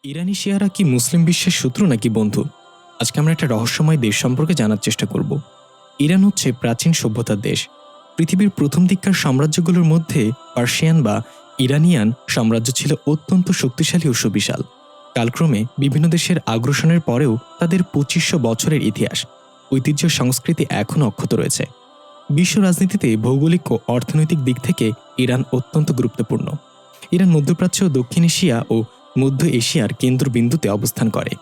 ইরানি শিয়ারা কি মুসলিম বিশ্বের শত্রু নাকি বন্ধু? আজকে আমরা একটা রহস্যময় দেশ সম্পর্কে জানার চেষ্টা করব। ইরান হচ্ছে প্রাচীন সভ্যতার দেশ। পৃথিবীর প্রথম দিককার সাম্রাজ্যগুলোর মধ্যে পার্সিয়ান বা ইরানিয়ান সাম্রাজ্য ছিল অত্যন্ত শক্তিশালী ও সুবিশাল। কালক্রমে বিভিন্ন দেশের আগ্রাসনের পরেও তাদের ২৫০০ বছরের ইতিহাস, ঐতিহ্য, সংস্কৃতি এখনও অক্ষত রয়েছে। বিশ্ব রাজনীতিতে ভৌগোলিক ও অর্থনৈতিক দিক থেকে ইরান অত্যন্ত গুরুত্বপূর্ণ। ইরান মধ্যপ্রাচ্য, দক্ষিণ এশিয়া ও মধ্য এশিয়ার কেন্দ্রবিন্দুতে অবস্থান করে।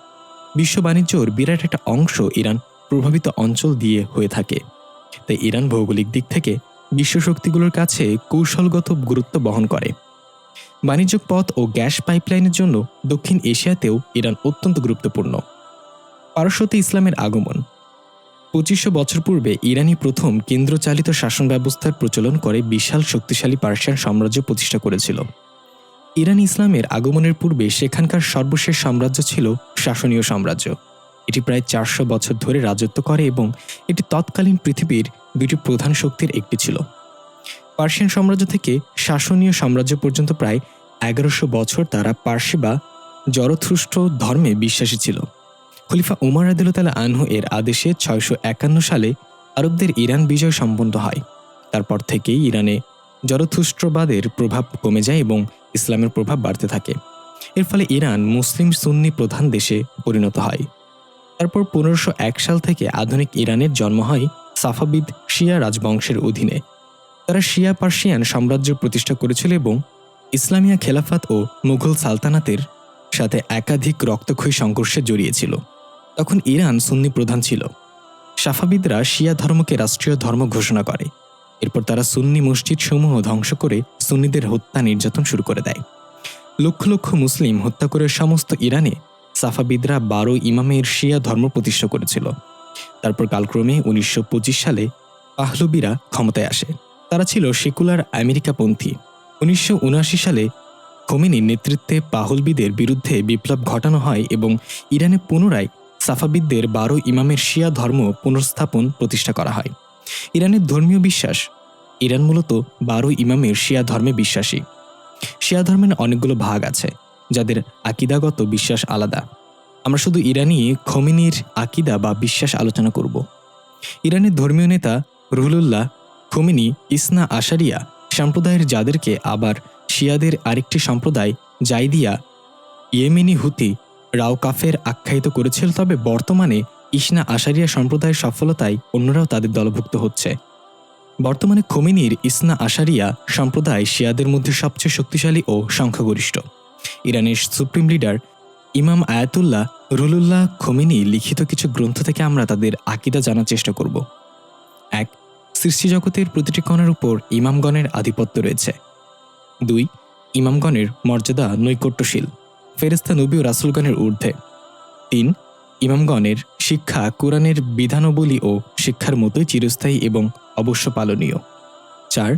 বিশ্ব বাণিজ্যর বিরাট একটা অংশ ইরান প্রভাবিত অঞ্চল দিয়ে হয়ে থাকে। তাই ইরান ভৌগোলিক দিক থেকে বিশ্ব শক্তিগুলোর কাছে কৌশলগত গুরুত্ব বহন করে। বাণিজ্যিক পথ ও গ্যাস পাইপলাইনের জন্য দক্ষিণ এশিয়াতেও ইরান অত্যন্ত গুরুত্বপূর্ণ। পারস্যতে ইসলামের আগমন। ২৫০০ বছর পূর্বে ইরানি প্রথম কেন্দ্রচালিত শাসন ব্যবস্থার প্রচলন করে বিশাল শক্তিশালী পার্সিয়ান সাম্রাজ্য প্রতিষ্ঠা করেছিল। ইরান ইসলামের আগমনের পূর্বে সেখানকার সর্বশেষ সাম্রাজ্য ছিল শাসনীয় সাম্রাজ্য। এটি প্রায় ৪০০ বছর ধরে রাজত্ব করে এবং এটি তৎকালীন পৃথিবীর দুটি প্রধান শক্তির একটি ছিল। পার্সিয়ান সাম্রাজ্য থেকে শাসনীয় সাম্রাজ্য পর্যন্ত প্রায় ১১০০ বছর তারা পার্সি বা জরথুস্ট্র ধর্মে বিশ্বাসী ছিল। খলিফা উমর রাদিয়াল্লাহু আনহু এর আদেশে ৬৫১ সালে আরবদের ইরান বিজয় সম্পন্ন হয়। তারপর থেকেই ইরানে জরথুস্ট্রবাদের প্রভাব কমে যায় এবং ইসলামের প্রভাব বাড়তে থাকে। এর ফলে ইরান মুসলিম সুন্নি প্রধান দেশে পরিণত হয়। তারপর ১৫০১ সাল থেকে আধুনিক ইরানের জন্ম হয় সাফাবিদ শিয়া রাজবংশের অধীনে। তারা শিয়া পার্সিয়ান সাম্রাজ্য প্রতিষ্ঠা করেছিল এবং ইসলামিয়া খেলাফত ও মুঘল সালতানাতের সাথে একাধিক রক্তক্ষয়ী সংঘর্ষে জড়িয়েছিল। তখন ইরান সুন্নি প্রধান ছিল। সাফাবিদরা শিয়া ধর্মকে রাষ্ট্রীয় ধর্ম ঘোষণা করে। এরপর তারা সুন্নি মসজিদ সমূহ ধ্বংস করে সুন্নিদের হত্যা নির্যাতন শুরু করে দেয়। লক্ষ লক্ষ মুসলিম হত্যা করে সমস্ত ইরানে সাফাবিদরা ১২ ইমামের শিয়া ধর্ম প্রতিষ্ঠা করেছিল। তারপর কালক্রমে ১৯২৫ সালে পাহলবিরা ক্ষমতায় আসে। তারা ছিল সেকুলার আমেরিকাপন্থী। ১৯৭৯ সালে খোমেনির নেতৃত্বে পাহলবিদের বিরুদ্ধে বিপ্লব ঘটানো হয় এবং ইরানে পুনরায় সাফাবিদদের ১২ ইমামের শিয়া ধর্ম পুনর্স্থাপন প্রতিষ্ঠা করা হয়। ইরানের ধর্মীয় বিশ্বাস। ইরান মূলত ১২ ইমামের শিয়া ধর্মে বিশ্বাসী। শিয়া ধর্মের অনেকগুলো ভাগ আছে যাদের আকিদাগত বিশ্বাস আলাদা। আমরা শুধু ইরানি খোমেনির আকিদা বা বিশ্বাস আলোচনা করব। ইরানের ধর্মীয় নেতা রুহুল্লাহ খোমেনি ইসনা আশারিয়া সম্প্রদায়ের, যাদেরকে আবার শিয়াদের আরেকটি সম্প্রদায় জাইদিয়া ইয়েমেনি হুতি রাওকাফের আখ্যায়িত করেছিল। তবে বর্তমানে ইসনা আশারিয়া সম্প্রদায়ের সফলতায় অন্যরাও তাদের দলভুক্ত হচ্ছে। বর্তমানে খোমেনির ইসনা আশারিয়া সম্প্রদায় শিয়াদের মধ্যে সবচেয়ে শক্তিশালী ও সংখ্যাগরিষ্ঠ। ইরানের সুপ্রিম লিডার ইমাম আয়াতুল্লাহ রুহুল্লাহ খোমেনি লিখিত কিছু গ্রন্থ থেকে আমরা তাদের আকিদা জানার চেষ্টা করব। ১. সৃষ্টিজগতের প্রতিটি কণার উপর ইমামগণের আধিপত্য রয়েছে। ২. ইমামগণের মর্যাদা নৈকট্যশীল, ফেরেশতা, নবী ও রাসূলগণের ঊর্ধ্বে। ৩. ইমামগণের শিক্ষা কোরআনের বিধানাবলী ও শিক্ষার মতোই চিরস্থায়ী এবং অবশ্য পালনীয়। ৪.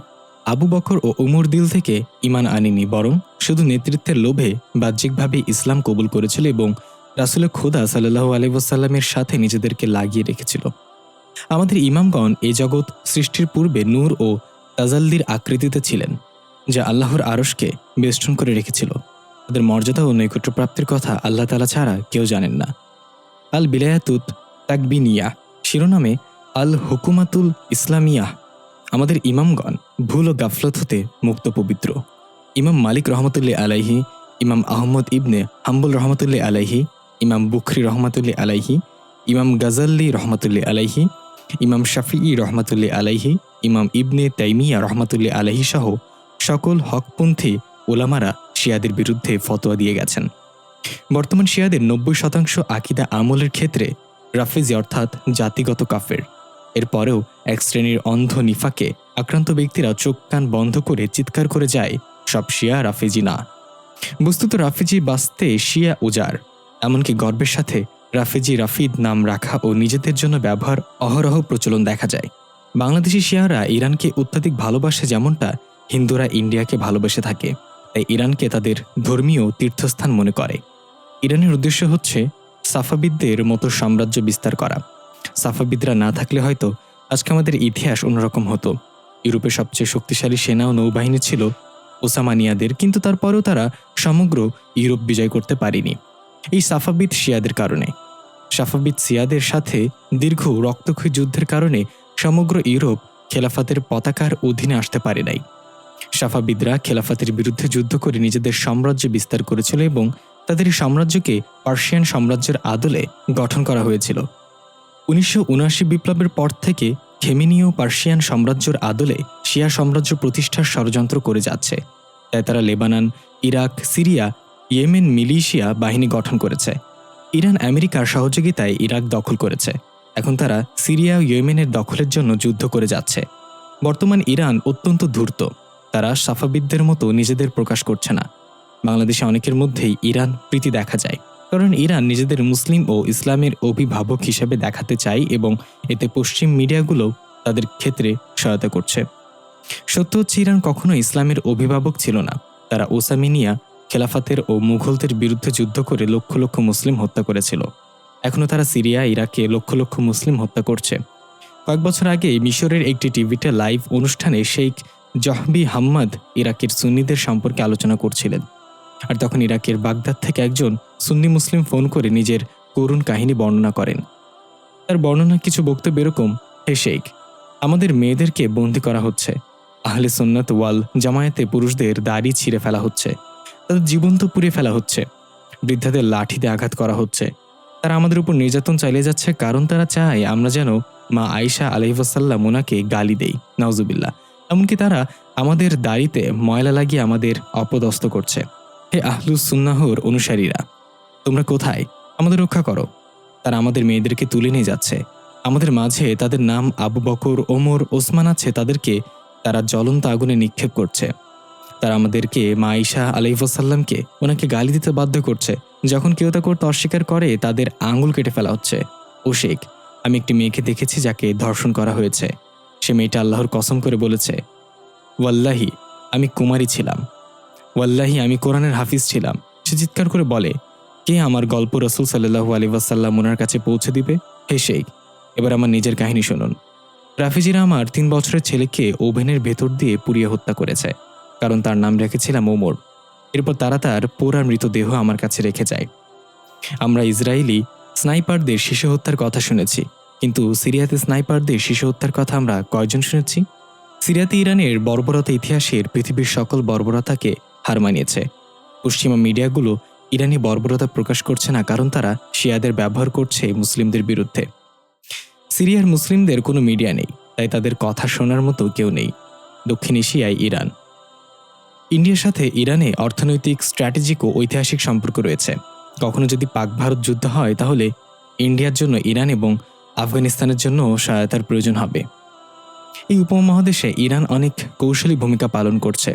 আবু বকর ও উমর দিল থেকে ঈমান আনেনি, বরং শুধু নেতৃত্বের লোভে বাহ্যিকভাবে ইসলাম কবুল করেছিল এবং রাসূলে খোদা সাল্লাল্লাহু আলাইহি ওয়াসাল্লামের সাথে নিজেদেরকে লাগিয়ে রেখেছিল। আমাদের ইমামগণ এই জগৎ সৃষ্টির পূর্বে নূর ও তাজাল্লির আকৃতিতে ছিলেন, যা আল্লাহর আরশকে বেষ্টন করে রেখেছিল। তাদের মর্যাদা ও নৈকট্য প্রাপ্তির কথা আল্লাহ তাআলা ছাড়া কেউ জানেন না। আল বিলায়াতুত তাকবিনিয়া শিরোনামে আল হুকুমাতুল ইসলামিয়াহ আমাদের ইমামগণ ভুল ও গাফলত হতে মুক্ত, পবিত্র। ইমাম মালিক রহমতুল্লাহ আলাইহি, ইমাম আহমদ ইবনে হাম্বল রহমতুল্লাহ আলাইহি, ইমাম বুখরি রহমতুল্লাহ আলাইহি, ইমাম গাজাল্লি রহমতুল্লাহ আলাইহি, ইমাম শাফিঈ রহমতুল্লাহ আলাইহি, ইমাম ইবনে তাইমিয়া রহমতুল্লাহ আলাইহি সহ সকল হকপন্থী ওলামারা শিয়াদের বিরুদ্ধে ফতোয়া দিয়ে গেছেন। বর্তমান শিয়াদের ৯০% আকিদা আমলের ক্ষেত্রে রাফিজি অর্থাৎ জাতিগত কাফের। এরপরেও এক শ্রেণীর অন্ধ নিফাকে আক্রান্ত ব্যক্তিরা চোখ কান বন্ধ করে চিৎকার করে যায়, সব শিয়া রাফিজি না। বস্তুত রাফিজি বাস্তে শিয়া উজার। এমনকি গর্বের সাথে রাফিজি রাফিদ নাম রাখা ও নিজেদের জন্য ব্যবহার অহরহ প্রচলন দেখা যায়। বাংলাদেশি শিয়ারা ইরানকে অত্যাধিক ভালোবাসে, যেমনটা হিন্দুরা ইন্ডিয়াকে ভালোবেসে থাকে। তাই ইরানকে তাদের ধর্মীয় তীর্থস্থান মনে করে। ইরানের উদ্দেশ্য হচ্ছে সাফাবিদদের মতো সাম্রাজ্য বিস্তার করা। সাফাবিদরা না থাকলে হয়তো আজকে আমাদের ইতিহাস অন্যরকম হতো। ইউরোপের সবচেয়ে শক্তিশালী সেনা ও নৌবাহিনী ছিল ওসমানিয়াদের, কিন্তু তারপরেও তারা সমগ্র ইউরোপ বিজয় করতে পারেনি। এই সাফাবিদ শিয়াদের কারণে। সাফাবিদ শিয়াদের সাথে দীর্ঘ রক্তক্ষয়ী যুদ্ধের কারণে সমগ্র ইউরোপ খেলাফতের পতাকার অধীনে আসতে পারে নাই। সাফাবিদরা খেলাফতের বিরুদ্ধে যুদ্ধ করে নিজেদের সাম্রাজ্য বিস্তার করেছিল এবং তাদের এই সাম্রাজ্যকে পার্সিয়ান সাম্রাজ্যের আদলে গঠন করা হয়েছিল। 1979 বিপ্লবের পর থেকে খেমেনীয় পার্সিয়ান সাম্রাজ্যের আদলে শিয়া সাম্রাজ্য প্রতিষ্ঠার ষড়যন্ত্র করে যাচ্ছে। তাই তারা Lebanon, Iraq, Syria, Yemen militia বাহিনী গঠন করেছে। ইরান আমেরিকার সহযোগিতায় ইরাক দখল করেছে। এখন তারা সিরিয়া ও ইয়েমেনের দখলের জন্য যুদ্ধ করে যাচ্ছে। বর্তমান ইরান অত্যন্ত ধূর্ত। তারা সাফাবিদদের মতো নিজেদের প্রকাশ করছে না। বাংলাদেশে অনেকের মধ্যেই ইরান প্রীতি দেখা যায়, কারণ ইরান নিজেদের মুসলিম ও ইসলামের অভিভাবক হিসেবে দেখাতে চায় এবং এতে পশ্চিম মিডিয়াগুলো তাদের ক্ষেত্রে সহায়তা করছে। সত্য হচ্ছে ইরান কখনো ইসলামের অভিভাবক ছিল না। তারা ওসামিনিয়া খেলাফতের ও মুঘলদের বিরুদ্ধে যুদ্ধ করে লক্ষ লক্ষ মুসলিম হত্যা করেছিল। এখনও তারা সিরিয়া, ইরাকে লক্ষ লক্ষ মুসলিম হত্যা করছে। কয়েক বছর আগে মিশরের একটি টিভিতে লাইভ অনুষ্ঠানে শেখ জহবি হাম্মাদ ইরাকের সুন্নিদের সম্পর্কে আলোচনা করছিলেন। আর তখন ইরাকের বাগদাদ থেকে একজন সুন্নি মুসলিম ফোন করে নিজের করুণ কাহিনী বর্ণনা করেন। তার বর্ণনা কিছু বক্তব্য এরকম: হে শেখ, আমাদের মেয়েদেরকে বন্দী করা হচ্ছে, আহলে সুন্নাত ওয়াল জামায়াতে পুরুষদের দাড়ি ছিঁড়ে ফেলা হচ্ছে, তাদের জীবন্ত পুড়িয়ে ফেলা হচ্ছে, বৃদ্ধাদের লাঠিতে আঘাত করা হচ্ছে। তারা আমাদের উপর নির্যাতন চালিয়ে যাচ্ছে কারণ তারা চায় আমরা যেন মা আয়েশা আলাইহিসসালাম ওনাকে গালি দেই, নাউজুবিল্লাহ। এমনকি তারা আমাদের দাড়িতে ময়লা লাগিয়ে আমাদের অপদস্থ করছে। হে আহলুস সুন্নাহর অনুসারীরা, তোমরা কোথায়? আমাদের রক্ষা করো। তারা আমাদের মেয়েদেরকে তুলে নিয়ে যাচ্ছে। আমাদের মাঝে তাদের নাম আবু বকর, ওমর, ওসমান আছে, তাদেরকে তারা জ্বলন্ত আগুনে নিক্ষেপ করছে। তারা আমাদেরকে মা আয়েশা আলাইহিসসালামকে ওনাকে গালি দিতে বাধ্য করছে। যখন কেউ তা করতে অস্বীকার করে তাদের আঙুল কেটে ফেলা হচ্ছে। ও শেখ, আমি একটি মেয়েকে দেখেছি যাকে ধর্ষণ করা হয়েছে। সে মেয়েটা আল্লাহর কসম করে বলেছে, ওয়াল্লাহি আমি কুমারী ছিলাম, ওয়াল্লাহি আমি কোরআনের হাফিজ ছিলাম। সে চিৎকার করে বলে, কে আমার গল্প রাসূল সাল্লাল্লাহু আলাইহি ওয়াসাল্লাম ওনার কাছে পৌঁছে দিবে? হে শেখ, এবার আমার নিজের কাহিনী শুনুন। রাফিজিরা আমার 3 বছরের ছেলেকে ওভেনের ভেতর দিয়ে পুড়িয়ে হত্যা করেছে, কারণ তার নাম রেখেছিলাম ওমর। এরপর তারা তার পোড়া মৃতদেহ আমার কাছে রেখে যায়। আমরা ইসরায়েলি স্নাইপারদের শিশু হত্যার কথা শুনেছি, কিন্তু সিরিয়াতে স্নাইপারদের শিশু হত্যার কথা আমরা কয়জন শুনেছি? সিরিয়াতে ইরানের বর্বরতা ইতিহাসের পৃথিবীর সকল বর্বরতাকে হার মানিয়েছে। পশ্চিমা মিডিয়াগুলো ইরানি বর্বরতা প্রকাশ করছে না, কারণ তারা শিয়াদের ব্যবহার করছে মুসলিমদের বিরুদ্ধে। সিরিয়ার মুসলিমদের কোনো মিডিয়া নেই, তাই তাদের কথা শোনার মতো কেউ নেই। দক্ষিণ এশিয়ায় ইরান। ইন্ডিয়ার সাথে ইরানে অর্থনৈতিক, স্ট্র্যাটেজিক ও ঐতিহাসিক সম্পর্ক রয়েছে। কখনো যদি পাক ভারত যুদ্ধ হয় তাহলে ইন্ডিয়ার জন্য ইরান এবং আফগানিস্তানের জন্য সহায়তার প্রয়োজন হবে। এই উপমহাদেশে ইরান অনেক কৌশলী ভূমিকা পালন করছে,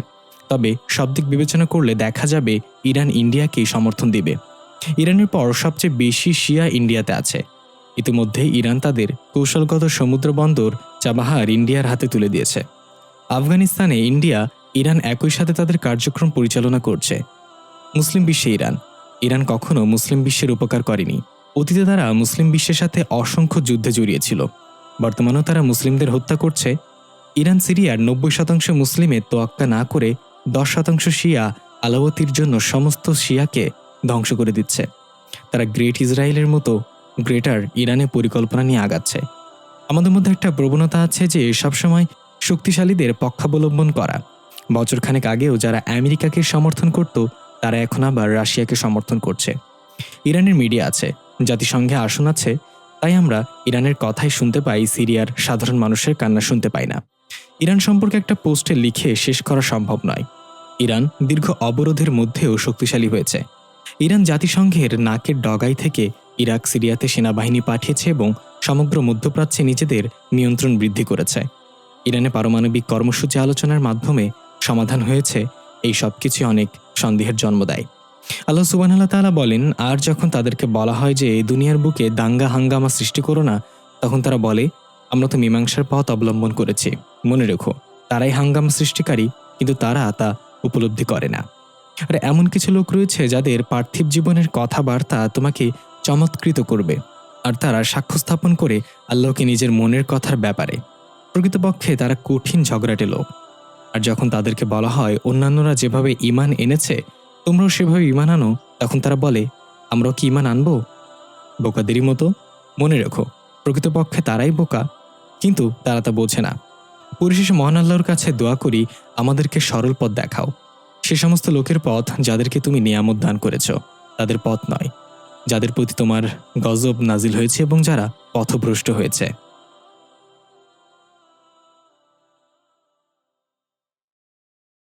তবে সব দিক বিবেচনা করলে দেখা যাবে ইরান ইন্ডিয়াকেই সমর্থন দিবে। ইরানের পর সবচেয়ে বেশি শিয়া ইন্ডিয়াতে আছে। ইতিমধ্যে ইরান তাদের কৌশলগত সমুদ্র বন্দর চাবাহার ইন্ডিয়ার হাতে তুলে দিয়েছে। আফগানিস্তানে ইন্ডিয়া, ইরান একই সাথে তাদের কার্যক্রম পরিচালনা করছে। মুসলিম বিশ্বে ইরান। ইরান কখনো মুসলিম বিশ্বের উপকার করেনি। অতীতে তারা মুসলিম বিশ্বের সাথে অসংখ্য যুদ্ধে জড়িয়েছিল। বর্তমানেও তারা মুসলিমদের হত্যা করছে। ইরান সিরিয়ার 90% মুসলিমের তোয়াক্কা না করে 10% শিয়া আলাওয়াতির জন্য সমস্ত শিয়াকে ধ্বংস করে দিচ্ছে। তারা গ্রেট ইসরায়েলের মতো গ্রেটার ইরানে পরিকল্পনা নিয়ে আগাচ্ছে। আমাদের মধ্যে একটা প্রবণতা আছে যে সবসময় শক্তিশালীদের পক্ষাবলম্বন করা। বছরখানেক আগেও যারা আমেরিকাকে সমর্থন করত, তারা এখন আবার রাশিয়াকে সমর্থন করছে। ইরানের মিডিয়া আছে, জাতিসংঘে আসন আছে, তাই আমরা ইরানের কথাই শুনতে পাই, সিরিয়ার সাধারণ মানুষের কান্না শুনতে পাই না। ইরান সম্পর্কে একটা পোস্টে লিখে শেষ করা সম্ভব নয়। ইরান দীর্ঘ অবরোধের মধ্যেও শক্তিশালী হয়েছে। ইরান জাতিসংঘের নাকের ডগায় থেকে ইরাক, সিরিয়াতে সেনাবাহিনী পাঠিয়েছে এবং সমগ্র মধ্যপ্রাচ্যে নিজেদের নিয়ন্ত্রণ বৃদ্ধি করেছে। ইরানে পারমাণবিক কর্মসূচি আলোচনার মাধ্যমে সমাধান হয়েছে। এই সব কিছু অনেক সন্দেহের জন্ম দেয়। আল্লাহ সুবহানাহু তাআলা বলেন, আর যখন তাদেরকে বলা হয় যে দুনিয়ার বুকে দাঙ্গা হাঙ্গামা সৃষ্টি করো না, তখন তারা বলে, আমরা তো মীমাংসার পথ অবলম্বন করেছি। মনে রেখো, তারাই হাঙ্গামা সৃষ্টিকারী, কিন্তু তারা তা উপলব্ধি করে না। আর এমন কিছু লোক রয়েছে যাদের পার্থিব জীবনের কথাবার্তা তোমাকে চমৎকৃত করবে, আর তারা সাক্ষ্য স্থাপন করে আল্লাহকে নিজের মনের কথার ব্যাপারে। প্রকৃতপক্ষে তারা কঠিন ঝগড়াটে লোক। আর যখন তাদেরকে বলা হয় অন্যান্যরা যেভাবে ঈমান এনেছে তোমরাও সেভাবে ঈমান আনো, তখন তারা বলে, আমরাও কি ঈমান আনবো? বোকাদেরই মতো? মনে রেখো, প্রকৃতপক্ষে তারাই বোকা, কিন্তু তারা তা বোঝে না। পরিশেষে মহান আল্লাহর কাছে দোয়া করি, আমাদেরকে সরল পথ দেখাও, সে সমস্ত লোকের পথ যাদেরকে তুমি নিয়ামত দান করেছ, তাদের পথ নয়, যাদের প্রতি তোমার গজব নাজিল হয়েছে এবং যারা পথভ্রষ্ট হয়েছে।